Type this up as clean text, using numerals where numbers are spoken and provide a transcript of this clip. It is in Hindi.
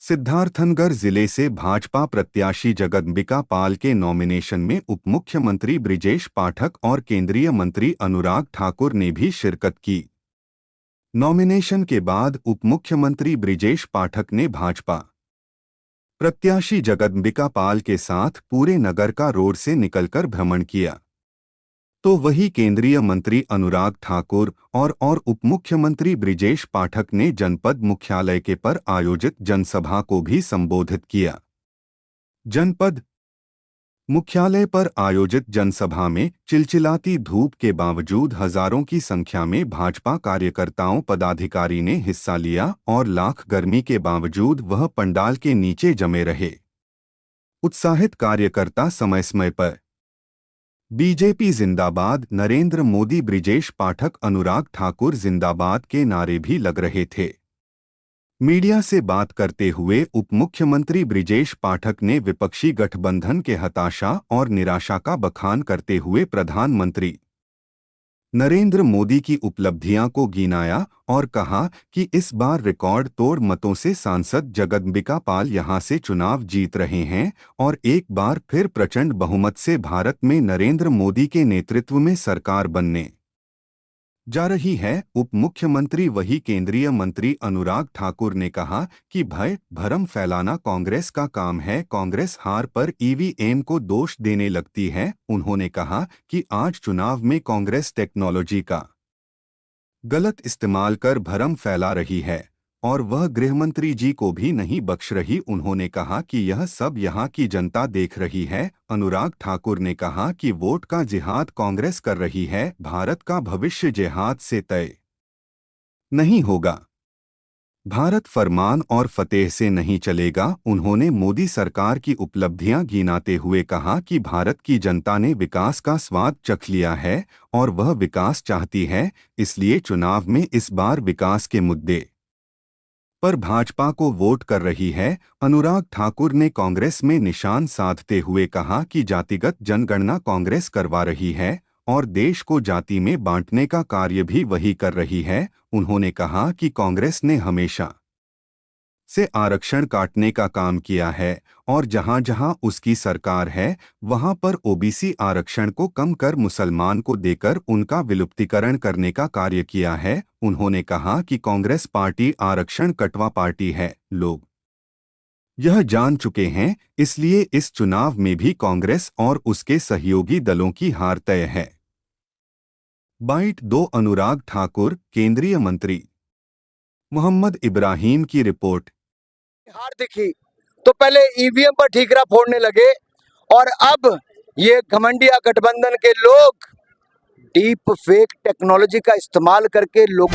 सिद्धार्थनगर जिले से भाजपा प्रत्याशी जगदम्बिका पाल के नॉमिनेशन में उपमुख्यमंत्री बृजेश पाठक और केंद्रीय मंत्री अनुराग ठाकुर ने भी शिरकत की। नॉमिनेशन के बाद उपमुख्यमंत्री बृजेश पाठक ने भाजपा प्रत्याशी जगदम्बिका पाल के साथ पूरे नगर का रोड से निकलकर भ्रमण किया, तो वही केंद्रीय मंत्री अनुराग ठाकुर और उपमुख्यमंत्री बृजेश पाठक ने जनपद मुख्यालय के पर आयोजित जनसभा को भी संबोधित किया। जनपद मुख्यालय पर आयोजित जनसभा में चिलचिलाती धूप के बावजूद हजारों की संख्या में भाजपा कार्यकर्ताओं पदाधिकारी ने हिस्सा लिया और लाख गर्मी के बावजूद वह पंडाल के नीचे जमे रहे। उत्साहित कार्यकर्ता समय समय पर बीजेपी जिंदाबाद, नरेंद्र मोदी, बृजेश पाठक, अनुराग ठाकुर जिंदाबाद के नारे भी लग रहे थे। मीडिया से बात करते हुए उपमुख्यमंत्री बृजेश पाठक ने विपक्षी गठबंधन के हताशा और निराशा का बखान करते हुए प्रधानमंत्री नरेंद्र मोदी की उपलब्धियां को गिनाया और कहा कि इस बार रिकॉर्ड तोड़ मतों से सांसद जगदम्बिका पाल यहां से चुनाव जीत रहे हैं और एक बार फिर प्रचंड बहुमत से भारत में नरेंद्र मोदी के नेतृत्व में सरकार बनने जा रही है। उप मुख्यमंत्री वही केंद्रीय मंत्री अनुराग ठाकुर ने कहा कि भय भ्रम फैलाना कांग्रेस का काम है। कांग्रेस हार पर ईवीएम को दोष देने लगती है। उन्होंने कहा कि आज चुनाव में कांग्रेस टेक्नोलॉजी का गलत इस्तेमाल कर भ्रम फैला रही है और वह गृहमंत्री जी को भी नहीं बख्श रही। उन्होंने कहा कि यह सब यहाँ की जनता देख रही है। अनुराग ठाकुर ने कहा कि वोट का जिहाद कांग्रेस कर रही है, भारत का भविष्य जिहाद से तय नहीं होगा। भारत फरमान और फतेह से नहीं चलेगा। उन्होंने मोदी सरकार की उपलब्धियां गिनाते हुए कहा कि भारत की जनता ने विकास का स्वाद चख लिया है और वह विकास चाहती है, इसलिए चुनाव में इस बार विकास के मुद्दे पर भाजपा को वोट कर रही है। अनुराग ठाकुर ने कांग्रेस में निशान साधते हुए कहा कि जातिगत जनगणना कांग्रेस करवा रही है और देश को जाति में बांटने का कार्य भी वही कर रही है। उन्होंने कहा कि कांग्रेस ने हमेशा से आरक्षण काटने का काम किया है और जहां जहां उसकी सरकार है वहां पर ओबीसी आरक्षण को कम कर मुसलमान को देकर उनका विलुप्तीकरण करने का कार्य किया है। उन्होंने कहा कि कांग्रेस पार्टी आरक्षण कटवा पार्टी है, लोग यह जान चुके हैं, इसलिए इस चुनाव में भी कांग्रेस और उसके सहयोगी दलों की हार तय है। बाइट 2 अनुराग ठाकुर, केंद्रीय मंत्री मोहम्मद इब्राहिम की रिपोर्ट। हार दिखी तो पहले ईवीएम पर ठीकरा फोड़ने लगे और अब ये घमंडिया गठबंधन के लोग डीप फेक टेक्नोलॉजी का इस्तेमाल करके लोग